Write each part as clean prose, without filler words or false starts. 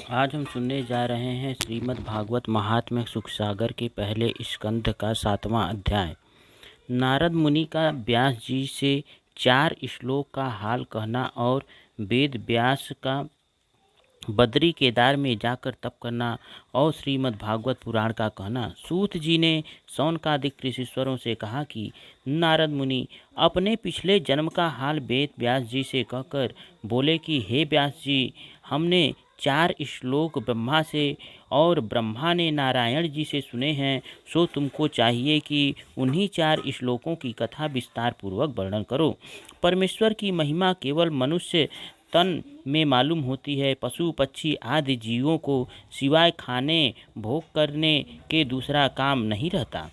आज हम सुनने जा रहे हैं श्रीमद् भागवत महात्म्य सुखसागर के पहले स्कंध का 7वां अध्याय। नारद मुनि का व्यास जी से 4 श्लोक का हाल कहना और वेद व्यास का बद्री केदार में जाकर तप करना और श्रीमद् भागवत पुराण का कहना। सूत जी ने शौनकादिक ऋषीश्वरों से कहा कि नारद मुनि अपने पिछले जन्म का हाल वेद व्यास जी से कहकर बोले कि हे व्यास जी, हमने 4 श्लोक ब्रह्मा से और ब्रह्मा ने नारायण जी से सुने हैं, सो तुमको चाहिए कि उन्हीं 4 श्लोकों की कथा विस्तार पूर्वक वर्णन करो। परमेश्वर की महिमा केवल मनुष्य तन में मालूम होती है। पशु पक्षी आदि जीवों को सिवाय खाने भोग करने के दूसरा काम नहीं रहता।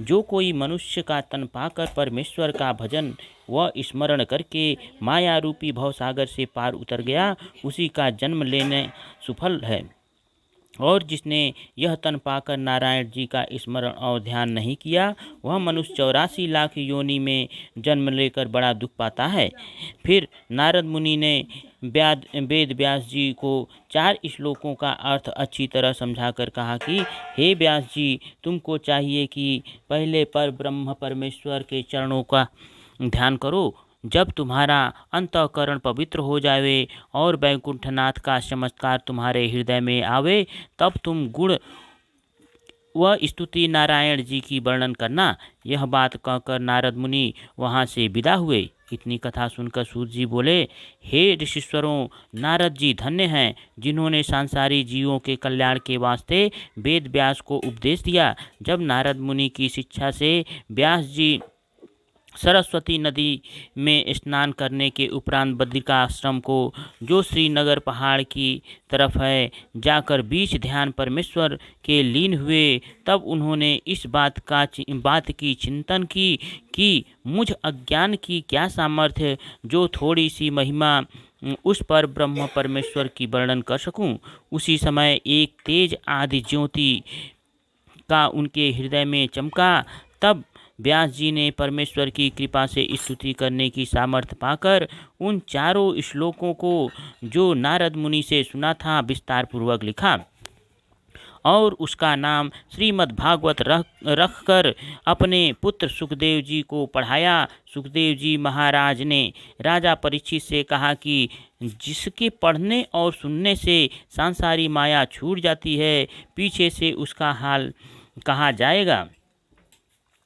जो कोई मनुष्य का तन पाकर परमेश्वर का भजन व स्मरण करके माया रूपी भवसागर से पार उतर गया, उसी का जन्म लेने सफल है। और जिसने यह तन पाकर नारायण जी का स्मरण और ध्यान नहीं किया, वह मनुष्य 84 लाख योनि में जन्म लेकर बड़ा दुख पाता है। फिर नारद मुनि ने वेद व्यास जी को 4 श्लोकों का अर्थ अच्छी तरह समझाकर कहा कि हे व्यास जी, तुमको चाहिए कि पहले पर ब्रह्म परमेश्वर के चरणों का ध्यान करो। जब तुम्हारा अंतःकरण पवित्र हो जावे और वैकुंठनाथ का चमत्कार तुम्हारे हृदय में आवे, तब तुम गुण व स्तुति नारायण जी की वर्णन करना। यह बात कहकर नारद मुनि वहाँ से विदा हुए। इतनी कथा सुनकर सूत जी बोले, हे ऋषीश्वरों, नारद जी धन्य हैं जिन्होंने सांसारी जीवों के कल्याण के वास्ते वेद व्यास को उपदेश दिया। जब नारद मुनि की शिक्षा से व्यास जी सरस्वती नदी में स्नान करने के उपरांत बद्रिकाश्रम को, जो श्रीनगर पहाड़ की तरफ है, जाकर बीच ध्यान परमेश्वर के लीन हुए, तब उन्होंने इस बात की चिंतन की कि मुझ अज्ञान की क्या सामर्थ्य जो थोड़ी सी महिमा उस पर ब्रह्म परमेश्वर की वर्णन कर सकूं। उसी समय एक तेज आदि ज्योति का उनके हृदय में चमका। तब व्यास जी ने परमेश्वर की कृपा से स्तुति करने की सामर्थ्य पाकर उन 4 श्लोकों को, जो नारद मुनि से सुना था, विस्तार पूर्वक लिखा और उसका नाम श्रीमद् भागवत रखकर अपने पुत्र सुखदेव जी को पढ़ाया। सुखदेव जी महाराज ने राजा परीक्षित से कहा कि जिसके पढ़ने और सुनने से सांसारी माया छूट जाती है, पीछे से उसका हाल कहा जाएगा।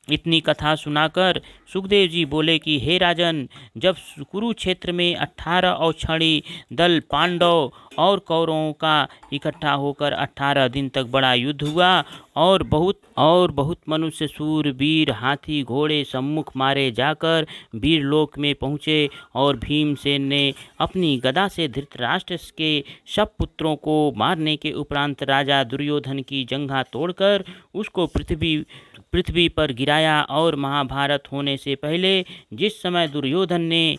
इतनी कथा सुनाकर सुखदेव जी बोले कि हे राजन, जब कुरुक्षेत्र में 18 औक्षणी दल पांडव और कौरवों का इकट्ठा होकर 18 दिन तक बड़ा युद्ध हुआ और बहुत मनुष्य सूर वीर हाथी घोड़े सम्मुख मारे जाकर वीरलोक में पहुँचे, और भीमसेन ने अपनी गदा से धृतराष्ट्र के सब पुत्रों को मारने के उपरांत राजा दुर्योधन की जंघा तोड़कर उसको पृथ्वी पर गिराया। और महाभारत होने से पहले जिस समय दुर्योधन ने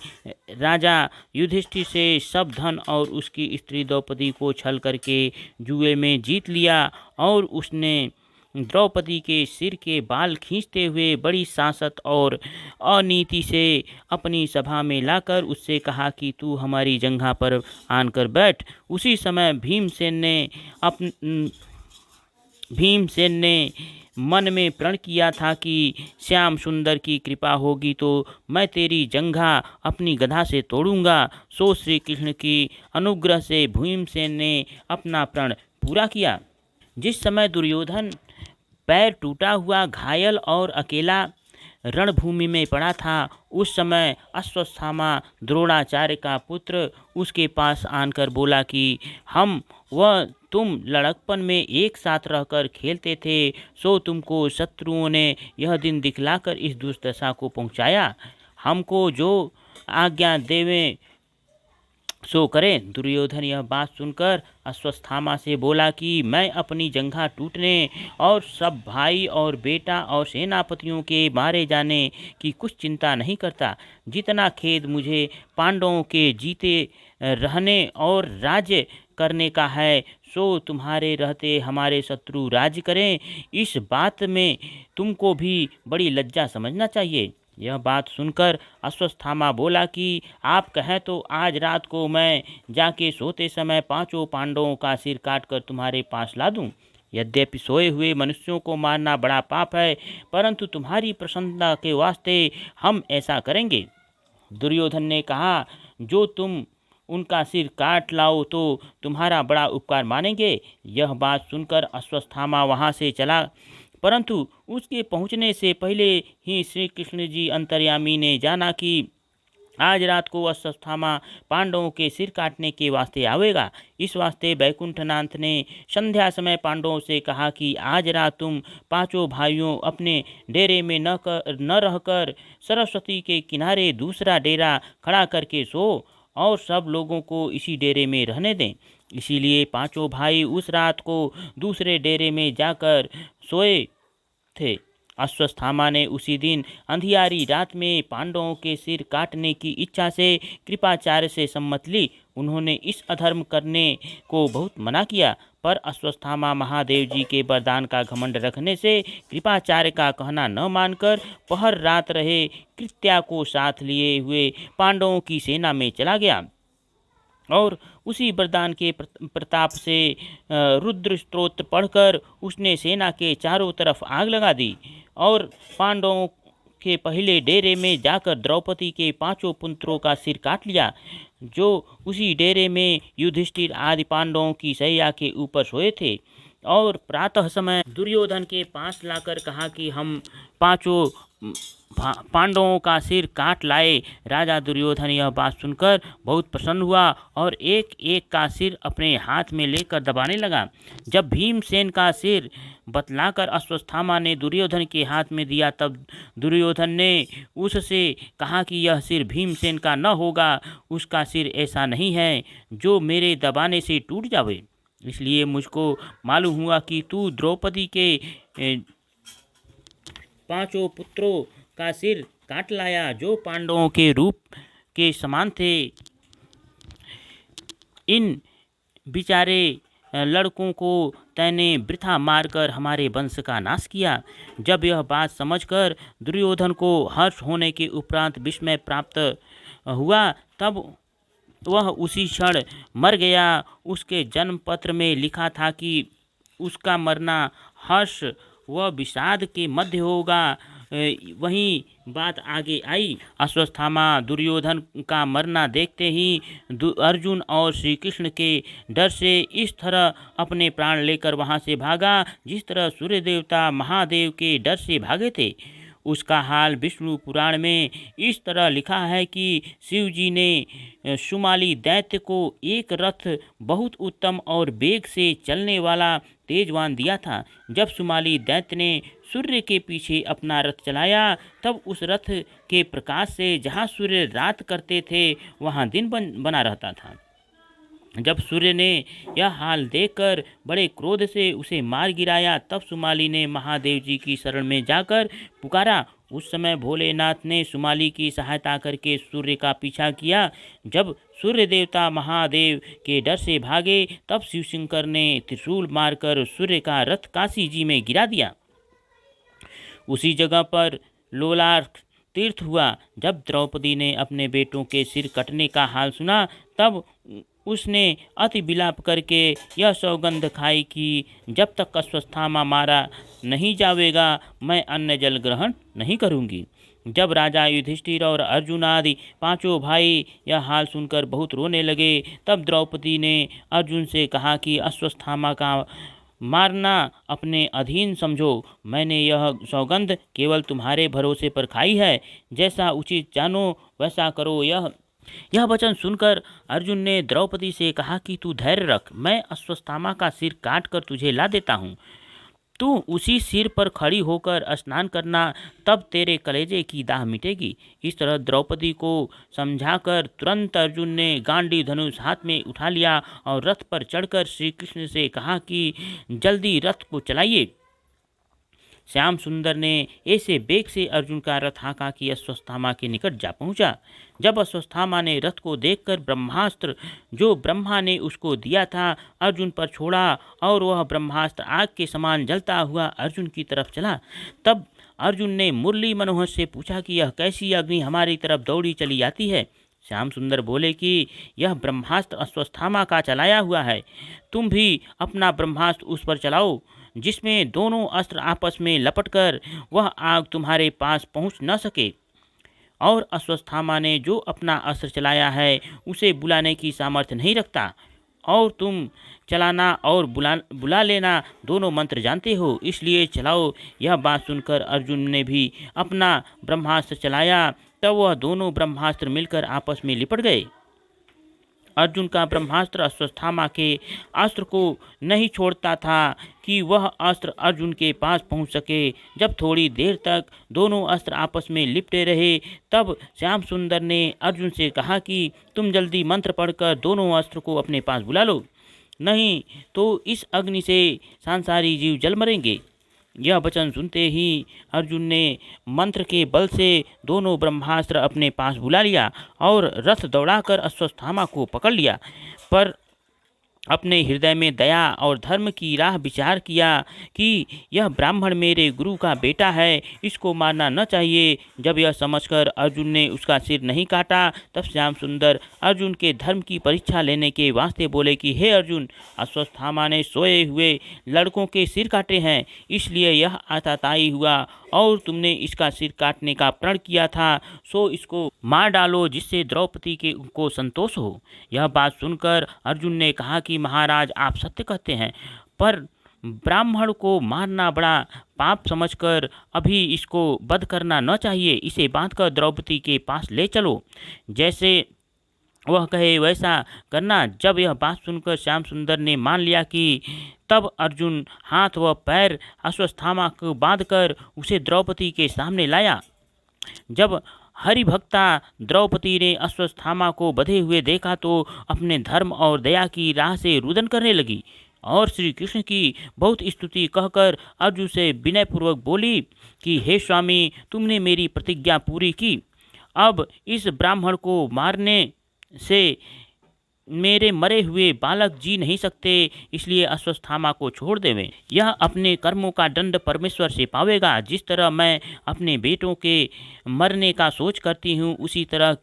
राजा युधिष्ठिर से सब धन और उसकी स्त्री द्रौपदी को छल करके जुए में जीत लिया, और उसने द्रौपदी के सिर के बाल खींचते हुए बड़ी सांसत और अनीति से अपनी सभा में लाकर उससे कहा कि तू हमारी जंघा पर आनकर बैठ। उसी समय भीमसेन ने मन में प्रण किया था कि श्याम सुंदर की कृपा होगी तो मैं तेरी जंघा अपनी गदा से तोड़ूंगा। सो श्री कृष्ण की अनुग्रह से भीमसेन ने अपना प्रण पूरा किया। जिस समय दुर्योधन पैर टूटा हुआ, घायल और अकेला रणभूमि में पड़ा था, उस समय अश्वत्थामा द्रोणाचार्य का पुत्र उसके पास आनकर बोला कि हम व तुम लड़कपन में एक साथ रहकर खेलते थे, सो तुमको शत्रुओं ने यह दिन दिखलाकर इस दुर्दशा को पहुंचाया। हमको जो आज्ञा देवें सो करें। दुर्योधन यह बात सुनकर अश्वत्थामा से बोला कि मैं अपनी जंघा टूटने और सब भाई और बेटा और सेनापतियों के मारे जाने की कुछ चिंता नहीं करता, जितना खेद मुझे पांडवों के जीते रहने और राज्य करने का है, सो तुम्हारे रहते हमारे शत्रु राज्य करें। इस बात में तुमको भी बड़ी लज्जा समझना चाहिए। यह बात सुनकर अश्वत्थामा बोला कि आप कहें तो आज रात को मैं जाके सोते समय पांचों पांडवों का सिर काटकर तुम्हारे पास ला दूं। यद्यपि सोए हुए मनुष्यों को मारना बड़ा पाप है, परंतु तुम्हारी प्रसन्नता के वास्ते हम ऐसा करेंगे। दुर्योधन ने कहा, जो तुम उनका सिर काट लाओ तो तुम्हारा बड़ा उपकार मानेंगे। यह बात सुनकर अश्वत्थामा वहाँ से चला, परंतु उसके पहुँचने से पहले ही श्री कृष्ण जी अंतर्यामी ने जाना कि आज रात को अश्वत्थामा पांडवों के सिर काटने के वास्ते आवेगा। इस वास्ते बैकुंठनाथ ने संध्या समय पांडवों से कहा कि आज रात तुम पांचों भाइयों अपने डेरे में न रहकर सरस्वती के किनारे दूसरा डेरा खड़ा करके सो और सब लोगों को इसी डेरे में रहने दें। इसीलिए पांचों भाई उस रात को दूसरे डेरे में जाकर सोए थे। अश्वत्थामा ने उसी दिन अंधियारी रात में पांडवों के सिर काटने की इच्छा से कृपाचार्य से सम्मत ली। उन्होंने इस अधर्म करने को बहुत मना किया, पर अश्वत्थामा महादेव जी के वरदान का घमंड रखने से कृपाचार्य का कहना न मानकर पहर रात रहे कृत्या को साथ लिए हुए पांडवों की सेना में चला गया और उसी वरदान के प्रताप से रुद्र स्तोत्र पढ़कर उसने सेना के चारों तरफ आग लगा दी और पांडवों के पहले डेरे में जाकर द्रौपदी के पांचों पुत्रों का सिर काट लिया, जो उसी डेरे में युधिष्ठिर आदि पांडवों की शैया के ऊपर सोए थे। और प्रातः समय दुर्योधन के पास लाकर कहा कि हम पांचों पांडवों का सिर काट लाए। राजा दुर्योधन यह बात सुनकर बहुत प्रसन्न हुआ और एक एक का सिर अपने हाथ में लेकर दबाने लगा। जब भीमसेन का सिर बतलाकर अश्वत्थामा ने दुर्योधन के हाथ में दिया, तब दुर्योधन ने उससे कहा कि यह सिर भीमसेन का न होगा, उसका सिर ऐसा नहीं है जो मेरे दबाने से टूट जावे। इसलिए मुझको मालूम हुआ कि तू द्रौपदी के पांचों पुत्रों का सिर काट लाया, जो पांडवों के रूप के समान थे। इन बेचारे लड़कों को तैने वृथा मारकर हमारे वंश का नाश किया। जब यह बात समझकर दुर्योधन को हर्ष होने के उपरांत विस्मय प्राप्त हुआ, तब वह उसी क्षण मर गया। उसके जन्म पत्र में लिखा था कि उसका मरना हर्ष व विषाद के मध्य होगा। वही बात आगे आई। अश्वत्थामा दुर्योधन का मरना देखते ही अर्जुन और श्री कृष्ण के डर से इस तरह अपने प्राण लेकर वहां से भागा, जिस तरह सूर्य देवता महादेव के डर से भागे थे। उसका हाल विष्णु पुराण में इस तरह लिखा है कि शिव जी ने सुमाली दैत्य को एक रथ बहुत उत्तम और वेग से चलने वाला तेजवान दिया था। जब सुमाली दैत्य ने सूर्य के पीछे अपना रथ चलाया, तब उस रथ के प्रकाश से जहाँ सूर्य रात करते थे वहाँ दिन बना रहता था। जब सूर्य ने यह हाल देखकर बड़े क्रोध से उसे मार गिराया, तब सुमाली ने महादेव जी की शरण में जाकर पुकारा। उस समय भोलेनाथ ने सुमाली की सहायता करके सूर्य का पीछा किया। जब सूर्य देवता महादेव के डर से भागे, तब शिवशंकर ने त्रिशूल मारकर सूर्य का रथ काशी जी में गिरा दिया। उसी जगह पर लोलार्क तीर्थ हुआ। जब द्रौपदी ने अपने बेटों के सिर कटने का हाल सुना, तब उसने अति विलाप करके यह सौगंध खाई कि जब तक अश्वत्थामा मारा नहीं जावेगा, मैं अन्न जल ग्रहण नहीं करूँगी। जब राजा युधिष्ठिर और अर्जुन आदि पांचों भाई यह हाल सुनकर बहुत रोने लगे, तब द्रौपदी ने अर्जुन से कहा कि अश्वत्थामा का मारना अपने अधीन समझो। मैंने यह सौगंध केवल तुम्हारे भरोसे पर खाई है, जैसा उचित जानो वैसा करो। यह वचन सुनकर अर्जुन ने द्रौपदी से कहा कि तू धैर्य रख, मैं अश्वत्थामा का सिर काट कर तुझे ला देता हूँ। तू उसी सिर पर खड़ी होकर स्नान करना, तब तेरे कलेजे की दाह मिटेगी। इस तरह द्रौपदी को समझाकर तुरंत अर्जुन ने गांडी धनुष हाथ में उठा लिया और रथ पर चढ़कर श्री कृष्ण से कहा कि जल्दी रथ को चलाइए। श्याम सुंदर ने ऐसे वेग से अर्जुन का रथ हाँका कि अश्वत्थामा के निकट जा पहुंचा। जब अश्वत्थामा ने रथ को देखकर ब्रह्मास्त्र जो ब्रह्मा ने उसको दिया था अर्जुन पर छोड़ा और वह ब्रह्मास्त्र आग के समान जलता हुआ अर्जुन की तरफ चला। तब अर्जुन ने मुरली मनोहर से पूछा कि यह कैसी अग्नि हमारी तरफ दौड़ी चली आती है। श्याम सुंदर बोले कि यह ब्रह्मास्त्र अश्वत्थामा का चलाया हुआ है। तुम भी अपना ब्रह्मास्त्र उस पर चलाओ, जिसमें दोनों अस्त्र आपस में लपटकर वह आग तुम्हारे पास पहुंच न सके। और अश्वत्थामा ने जो अपना अस्त्र चलाया है उसे बुलाने की सामर्थ्य नहीं रखता, और तुम चलाना और बुला लेना दोनों मंत्र जानते हो, इसलिए चलाओ। यह बात सुनकर अर्जुन ने भी अपना ब्रह्मास्त्र चलाया। तब वह दोनों ब्रह्मास्त्र मिलकर आपस में लिपट गए। अर्जुन का ब्रह्मास्त्र अश्वत्थामा के अस्त्र को नहीं छोड़ता था कि वह अस्त्र अर्जुन के पास पहुंच सके। जब थोड़ी देर तक दोनों अस्त्र आपस में लिपटे रहे, तब श्याम सुंदर ने अर्जुन से कहा कि तुम जल्दी मंत्र पढ़कर दोनों अस्त्र को अपने पास बुला लो, नहीं तो इस अग्नि से सांसारी जीव जल मरेंगे। यह वचन सुनते ही अर्जुन ने मंत्र के बल से दोनों ब्रह्मास्त्र अपने पास बुला लिया और रथ दौड़ाकर अश्वत्थामा को पकड़ लिया। पर अपने हृदय में दया और धर्म की राह विचार किया कि यह ब्राह्मण मेरे गुरु का बेटा है, इसको मारना न चाहिए। जब यह समझकर अर्जुन ने उसका सिर नहीं काटा, तब श्याम सुंदर अर्जुन के धर्म की परीक्षा लेने के वास्ते बोले कि हे अर्जुन, अश्वत्थामा ने सोए हुए लड़कों के सिर काटे हैं, इसलिए यह आतताई हुआ और तुमने इसका सिर काटने का प्रण किया था, सो इसको मार डालो जिससे द्रौपदी को संतोष हो। यह बात सुनकर अर्जुन ने कहा कि महाराज, आप सत्य कहते हैं, पर ब्राह्मण को मारना बड़ा पाप समझकर अभी इसको वध करना न चाहिए। इसे बांधकर द्रौपदी के पास ले चलो, जैसे वह कहे वैसा करना। जब यह बात सुनकर श्याम सुंदर ने मान लिया कि तब अर्जुन हाथ व पैर अश्वत्थामा को बांधकर उसे द्रौपदी के सामने लाया। जब हरिभक्ता द्रौपदी ने अश्वत्थामा को बंधे हुए देखा तो अपने धर्म और दया की राह से रुदन करने लगी और श्री कृष्ण की बहुत स्तुति कहकर अर्जुन से विनयपूर्वक बोली कि हे स्वामी, तुमने मेरी प्रतिज्ञा पूरी की। अब इस ब्राह्मण को मारने से मेरे मरे हुए बालक जी नहीं सकते, इसलिए अश्वत्थामा को छोड़ देवें। यह अपने कर्मों का दंड परमेश्वर से पावेगा। जिस तरह मैं अपने बेटों के मरने का सोच करती हूँ, उसी तरह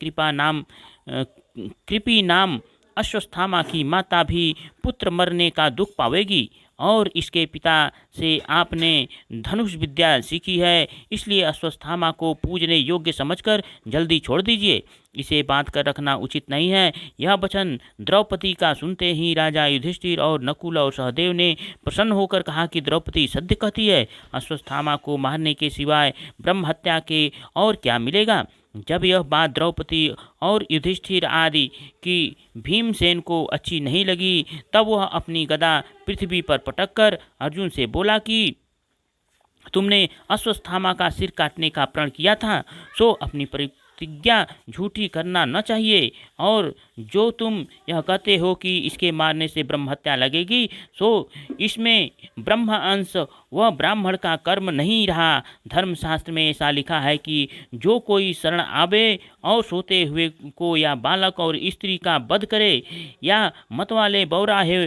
कृपी नाम अश्वत्थामा की माता भी पुत्र मरने का दुख पावेगी। और इसके पिता से आपने धनुष विद्या सीखी है, इसलिए अश्वत्थामा को पूजने योग्य समझकर जल्दी छोड़ दीजिए। इसे बांध कर रखना उचित नहीं है। यह वचन द्रौपदी का सुनते ही राजा युधिष्ठिर और नकुल और सहदेव ने प्रसन्न होकर कहा कि द्रौपदी सत्य कहती है, अश्वत्थामा को मारने के सिवाय ब्रह्म हत्या के और क्या मिलेगा। जब यह बात द्रौपदी और युधिष्ठिर आदि की भीमसेन को अच्छी नहीं लगी, तब वह अपनी गदा पृथ्वी पर पटककर अर्जुन से बोला कि तुमने अश्वत्थामा का सिर काटने का प्रण किया था, सो अपनी प्रतिज्ञा झूठी करना न चाहिए। और जो तुम यह कहते हो कि इसके मारने से ब्रह्म हत्या लगेगी, सो इसमें ब्रह्म अंश वह ब्राह्मण का कर्म नहीं रहा। धर्मशास्त्र में ऐसा लिखा है कि जो कोई शरण आवे और सोते हुए को या बालक और स्त्री का वध करे या मतवाले बौराहे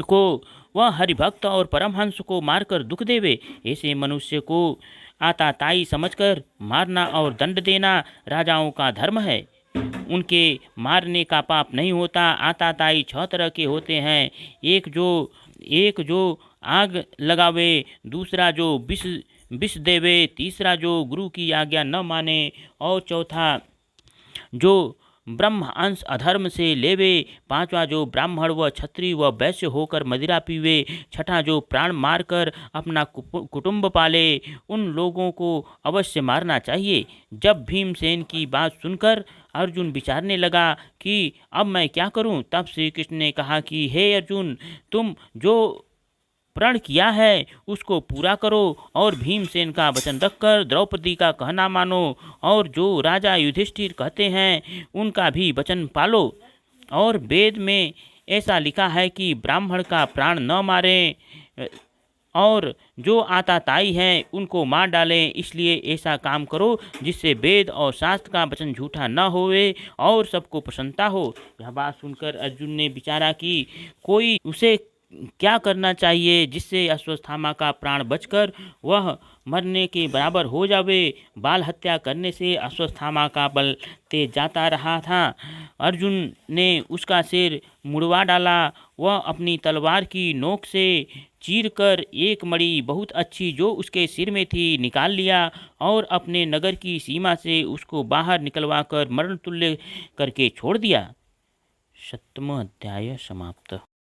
को वह हरिभक्त और परमहंस को मारकर दुख देवे, ऐसे मनुष्य को आताताई समझकर मारना और दंड देना राजाओं का धर्म है। उनके मारने का पाप नहीं होता। आताताई 6 तरह के होते हैं। एक जो आग लगावे, दूसरा जो विष देवे, तीसरा जो गुरु की आज्ञा न माने, और चौथा जो ब्रह्म अंश अधर्म से लेवे, पांचवा जो ब्राह्मण व क्षत्रिय व वैश्य होकर मदिरा पीवे, छठा जो प्राण मारकर अपना कुटुंब पाले। उन लोगों को अवश्य मारना चाहिए। जब भीमसेन की बात सुनकर अर्जुन विचारने लगा कि अब मैं क्या करूं, तब श्री कृष्ण ने कहा कि हे अर्जुन, तुम जो प्रण किया है उसको पूरा करो और भीमसेन का वचन रखकर द्रौपदी का कहना मानो, और जो राजा युधिष्ठिर कहते हैं उनका भी वचन पालो। और वेद में ऐसा लिखा है कि ब्राह्मण का प्राण न मारें और जो आताताई हैं उनको मार डालें। इसलिए ऐसा काम करो जिससे वेद और शास्त्र का वचन झूठा न होवे और सबको प्रसन्नता हो। यह बात सुनकर अर्जुन ने विचारा कि कोई उसे क्या करना चाहिए जिससे अश्वत्थामा का प्राण बचकर वह मरने के बराबर हो जावे। बाल हत्या करने से अश्वत्थामा का बल तेज जाता रहा था। अर्जुन ने उसका सिर मुड़वा डाला। वह अपनी तलवार की नोक से चीरकर एक मणि बहुत अच्छी जो उसके सिर में थी निकाल लिया और अपने नगर की सीमा से उसको बाहर निकलवाकर मरणतुल्य करके छोड़ दिया। 7वां अध्याय समाप्त।